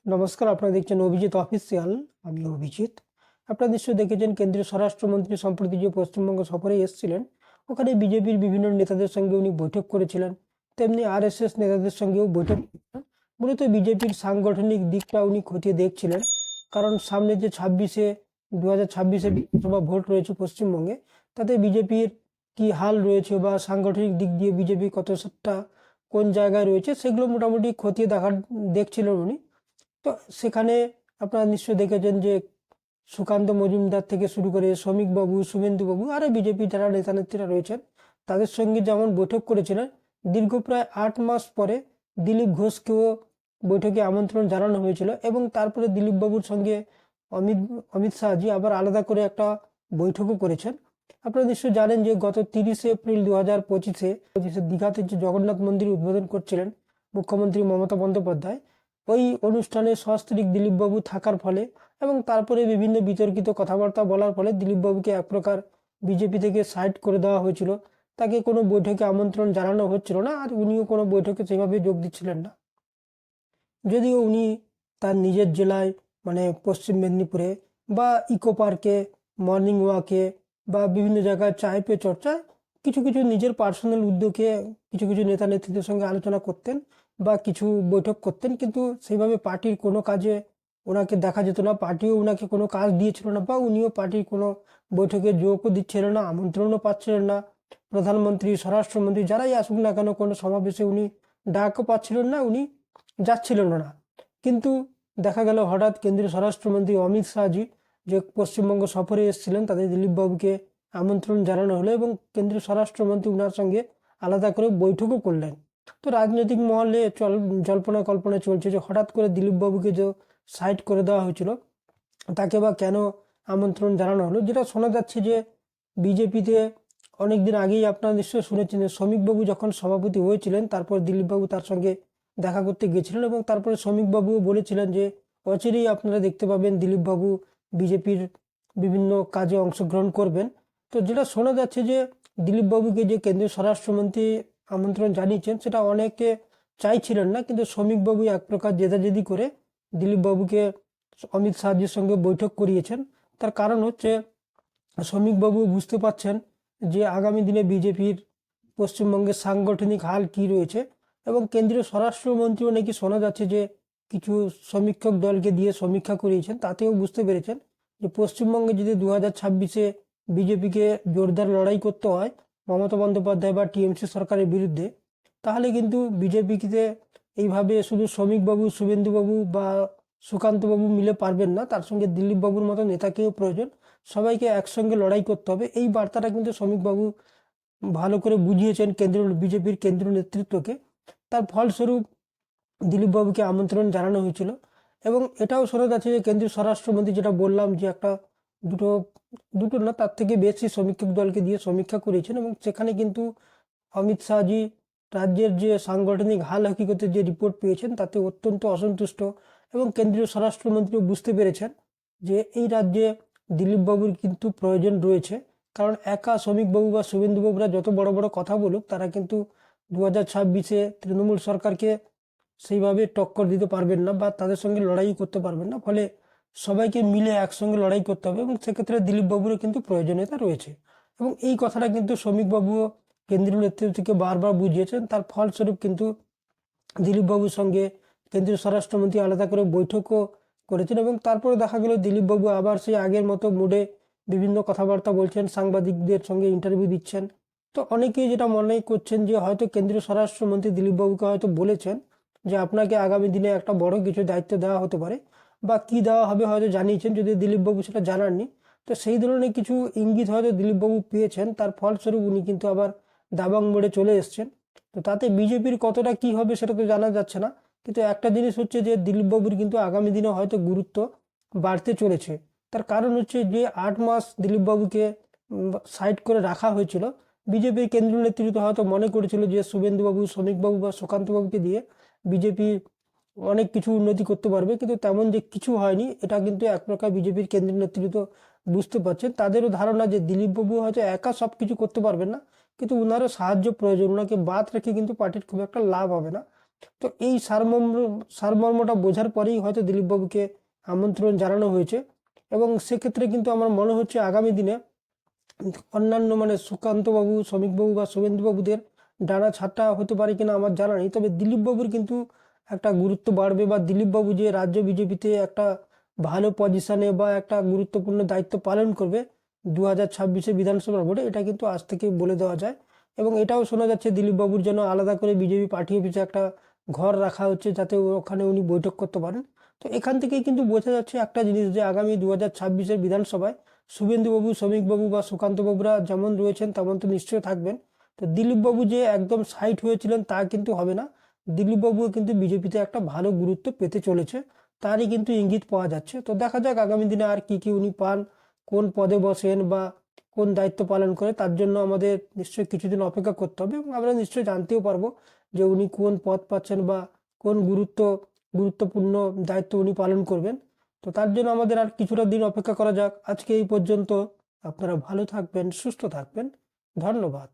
নমস্কার, আপনারা দেখছেন অভিজিৎ অফিসিয়াল। আমি অভিজিৎ। আপনারা নিশ্চয়ই দেখেছেন কেন্দ্রীয় স্বরাষ্ট্রমন্ত্রী সম্প্রতি যে পশ্চিমবঙ্গ সফরে এসেছিলেন, ওখানে বিজেপির বিভিন্ন নেতাদের সঙ্গে উনি বৈঠক করেছিলেন। তেমনি আরএসএস নেতাদের সঙ্গেও বৈঠক করেছিলেন। মূলত বিজেপির সাংগঠনিক দিকটা উনি খতিয়ে দেখছিলেন, কারণ সামনে যে 2026-এ বিধানসভা ভোট রয়েছে পশ্চিমবঙ্গে, তাতে বিজেপির কি হাল রয়েছে বা সাংগঠনিক দিক দিয়ে বিজেপি কতটা কোন জায়গায় রয়েছে সেগুলো মোটামুটি খতিয়ে দেখছিলেন উনি। তো সেখানে আপনারা নিশ্চয়ই দেখেছেন যে সুকান্ত মজুমদার থেকে শুরু করে শ্রমিকবাবু, শুভেন্দুবাবু আরও বিজেপির যারা নেতা নেত্রীরা রয়েছেন তাদের সঙ্গে যেমন বৈঠক করেছিলেন, দীর্ঘ প্রায় 8 মাস পরে দিলীপ ঘোষকেও বৈঠকে আমন্ত্রণ জানানো হয়েছিল এবং তারপরে দিলীপবাবুর সঙ্গে অমিত অমিত শাহজি আবার আলাদা করে একটা বৈঠকও করেছেন। আপনারা নিশ্চয়ই জানেন যে গত 30শে এপ্রিল 2025-এ দীঘাতে যে জগন্নাথ মন্দির উদ্বোধন করছিলেন মুখ্যমন্ত্রী মমতা বন্দ্যোপাধ্যায়, ওই অনুষ্ঠানে সস্ত্রীক দিলীপবাবু থাকার ফলে এবং তারপরে বিভিন্ন বিতর্কিত কথাবার্তা বলার ফলে দিলীপবাবুকে এক প্রকার বিজেপি থেকে সাইড করে দেওয়া হয়েছিল। তাকে কোনো বৈঠকে আমন্ত্রণ জানানো হচ্ছিল না, আর উনিও কোনো বৈঠকে সেভাবে যোগ দিচ্ছিলেন না। যদিও উনি তার নিজের জেলায় মানে পশ্চিম মেদিনীপুরে বা ইকো পার্কে, মর্নিং ওয়াকে বা বিভিন্ন জায়গায় চায় পে চর্চায় কিছু কিছু নিজের পার্সোনাল উদ্যোগে কিছু কিছু নেতা নেত্রীদের সঙ্গে আলোচনা করতেন বা কিছু বৈঠক করতেন, কিন্তু সেইভাবে পার্টির কোনো কাজে ওনাকে দেখা যেত না। পার্টিও ওনাকে কোনো কাজ দিয়েছিল না বা উনিও পার্টির কোনো বৈঠকে যোগও দিচ্ছিলেন না, আমন্ত্রণও পাচ্ছিলেন না। প্রধানমন্ত্রী, স্বরাষ্ট্রমন্ত্রী যারাই আসুক না কেন কোনো সমাবেশে উনি ডাকও পাচ্ছিলেন না, উনি যাচ্ছিলেন না। কিন্তু দেখা গেল হঠাৎ কেন্দ্রীয় স্বরাষ্ট্রমন্ত্রী অমিত শাহজি যে পশ্চিমবঙ্গ সফরে এসেছিলেন, তাদের দিলীপবাবুকে আমন্ত্রণ জানানো হলো এবং কেন্দ্রীয় স্বরাষ্ট্রমন্ত্রী ওনার সঙ্গে আলাদা করে বৈঠকও করলেন। তো রাজনৈতিক মহলে জল্পনা কল্পনা চলছে যে হঠাৎ করে দিলীপবাবুকে যে সাইড করে দেওয়া হয়েছিল, তাকে বা কেন আমন্ত্রণ জানানো হলো। যেটা শোনা যাচ্ছে যে বিজেপিতে অনেকদিন আগেই আপনারা নিশ্চয়ই শুনেছেন যে শ্রমিকবাবু যখন সভাপতি হয়েছিলেন, তারপর দিলীপবাবু তার সঙ্গে দেখা করতে গিয়েছিলেন এবং তারপরে শ্রমিকবাবুও বলেছিলেন যে অচিরেই আপনারা দেখতে পাবেন দিলীপবাবু বিজেপির বিভিন্ন কাজে অংশগ্রহণ করবেন। তো যেটা শোনা যাচ্ছে যে দিলীপবাবুকে যে কেন্দ্রীয় স্বরাষ্ট্রমন্ত্রী আমন্ত্রণ জানিয়েছেন, সেটা অনেকে চাইছিলেন না, কিন্তু শ্রমিকবাবু এক প্রকার জেদাজেদি করে দিলীপবাবুকে অমিত শাহজির সঙ্গে বৈঠক করিয়েছেন। তার কারণ হচ্ছে শ্রমিকবাবু বুঝতে পারছেন যে আগামী দিনে বিজেপির পশ্চিমবঙ্গের সাংগঠনিক হাল কি রয়েছে এবং কেন্দ্রীয় স্বরাষ্ট্রমন্ত্রীও নাকি শোনা যাচ্ছে যে কিছু সমীক্ষক দলকে দিয়ে সমীক্ষা করিয়েছেন, তাতেও বুঝতে পেরেছেন যে পশ্চিমবঙ্গে যদি 2026-এ বিজেপিকে জোরদার লড়াই করতে হয় মমতা বন্দ্যোপাধ্যায় বা টিএমসি সরকারের বিরুদ্ধে, তাহলে কিন্তু বিজেপিতে এইভাবে শুধু শ্রমিকবাবু, শুভেন্দুবাবু বা সুকান্তবাবু মিলে পারবেন না, তার সঙ্গে দিলীপবাবুর মতো নেতাকেও প্রয়োজন। সবাইকে একসঙ্গে লড়াই করতে হবে, এই বার্তাটা কিন্তু শ্রমিকবাবু ভালো করে বুঝিয়েছেন বিজেপির কেন্দ্রীয় নেতৃত্বকে। তার ফলস্বরূপ দিলীপবাবুকে আমন্ত্রণ জানানো হয়েছিল এবং এটাও শোনা যাচ্ছে যে কেন্দ্রীয় স্বরাষ্ট্রমন্ত্রী, যেটা বললাম যে একটা দুটো দুটো না তার থেকে বেশি সমীক্ষক দলকে দিয়ে সমীক্ষা করেছেন এবং সেখানে কিন্তু অমিত শাহজি রাজ্যের যে সাংগঠনিক হাল হকিকতের যে রিপোর্ট পেয়েছেন তাতে অত্যন্ত অসন্তুষ্ট এবং কেন্দ্রীয় স্বরাষ্ট্রমন্ত্রীও বুঝতে পেরেছেন যে এই রাজ্যে দিলীপবাবুর কিন্তু প্রয়োজন রয়েছে। কারণ একা শ্রমিকবাবু বা শুভেন্দুবাবুরা যত বড় বড় কথা বলুক, তারা কিন্তু 2026-এ তৃণমূল সরকারকে সেইভাবে টক্কর দিতে পারবেন না বা তাদের সঙ্গে লড়াই করতে পারবেন না। ফলে সবাইকে মিলে একসঙ্গে লড়াই করতে হবে এবং সেক্ষেত্রে দিলীপবাবুরও কিন্তু প্রয়োজনীয়তা রয়েছে এবং এই কথাটা কিন্তু শ্রমিকবাবুও কেন্দ্রীয় নেতৃত্বকে বারবার বুঝিয়েছেন। তার ফলস্বরূপ কিন্তু দিলীপবাবুর সঙ্গে কেন্দ্রীয় স্বরাষ্ট্রমন্ত্রী আলাদা করে বৈঠকও করেছেন এবং তারপরে দেখা গেল দিলীপবাবু আবার সেই আগের মতো মুডে বিভিন্ন কথাবার্তা বলছেন, সাংবাদিকদের সঙ্গে ইন্টারভিউ দিচ্ছেন। তো অনেকেই যেটা মনে করছেন যে হয়তো কেন্দ্রীয় স্বরাষ্ট্রমন্ত্রী দিলীপবাবুকে হয়তো বলেছেন যে আপনাকে আগামী দিনে একটা বড় কিছু দায়িত্ব দেওয়া হতে পারে বা কি দেওয়া হবে হয়তো জানিয়েছেন, যদি দিলীপবাবু সেটা জানাননি। তো সেই ধরনের কিছু ইঙ্গিত হয়তো দিলীপবাবু পেয়েছেন, তার ফলস্বরূপ উনি কিন্তু আবার দাবাং মোড়ে চলে এসছেন। তো তাতে বিজেপির কতটা কি হবে সেটা তো জানা যাচ্ছে না, কিন্তু একটা জিনিস হচ্ছে যে দিলীপবাবুর কিন্তু আগামী দিনে হয়তো গুরুত্ব বাড়তে চলেছে। তার কারণ হচ্ছে যে 8 মাস দিলীপবাবুকে সাইড করে রাখা হয়েছিল, বিজেপির কেন্দ্রীয় নেতৃত্ব হয়তো মনে করেছিল যে শুভেন্দুবাবু, শ্রমিকবাবু বা সুকান্তবাবুকে দিয়ে বিজেপি অনেক কিছু উন্নতি করতে পারবে, কিন্তু তেমন যে কিছু হয়নি এটা কিন্তু এক প্রকার বিজেপির কেন্দ্রীয় নেতৃত্ব বুঝতে পারছেন। তাদেরও ধারণা যে দিলীপবাবু হয়তো একা সব কিছু করতে পারবেন না, কিন্তু উনারও সাহায্য প্রয়োজন, ওনাকে বাদ রেখে কিন্তু পার্টির খুব একটা লাভ হবে না। তো এই সারমর্মটা বোঝার পরেই হয়তো দিলীপবাবুকে আমন্ত্রণ জানানো হয়েছে। এবং সেক্ষেত্রে কিন্তু আমার মনে হচ্ছে আগামী দিনে অন্যান্য মানে সুকান্তবাবু, শ্রমিকবাবু বা শুভেন্দুবাবুদের ডানা ছাঁটা হতে পারে কিনা আমার জানা নেই, তবে দিলীপবাবুর কিন্তু একটা গুরুত্ব বাড়বে, বা দিলীপবাবু যে রাজ্য বিজেপিতে একটা ভালো পজিশনে বা একটা গুরুত্বপূর্ণ দায়িত্ব পালন করবে 2026 বিধানসভার ভোটে, এটা কিন্তু আজ থেকে বলে দেওয়া যায়। এবং এটাও শোনা যাচ্ছে দিলীপবাবুর জন্য আলাদা করে বিজেপি পার্টি অফিসে একটা ঘর রাখা হচ্ছে, যাতে ওখানে উনি বৈঠক করতে পারেন। তো এখান থেকেই কিন্তু বোঝা যাচ্ছে একটা জিনিস, যে আগামী 2026 বিধানসভায় শুভেন্দুবাবু, শ্রমিকবাবু বা সুকান্তবাবুরা যেমন রয়েছেন তেমন তো নিশ্চয়ই থাকবেন। তো দিলীপবাবু যে একদম সাইড হয়েছিলেন তা কিন্তু হবে না। দিলীপবাবুও কিন্তু বিজেপিতে একটা ভালো গুরুত্ব পেতে চলেছে, তারই কিন্তু ইঙ্গিত পাওয়া যাচ্ছে। তো দেখা যাক আগামী দিনে আর কি কি উনি পান, কোন পদে বসেন বা কোন দায়িত্ব পালন করে, তার জন্য আমাদের নিশ্চয়ই কিছুদিন অপেক্ষা করতে হবে, এবং আমরা নিশ্চয়ই জানতেও পারবো যে উনি কোন পদ পাচ্ছেন বা কোন গুরুত্বপূর্ণ দায়িত্ব উনি পালন করবেন। তো তার জন্য আমাদের আর কিছুটা দিন অপেক্ষা করা যাক। আজকে এই পর্যন্ত। আপনারা ভালো থাকবেন, সুস্থ থাকবেন। ধন্যবাদ।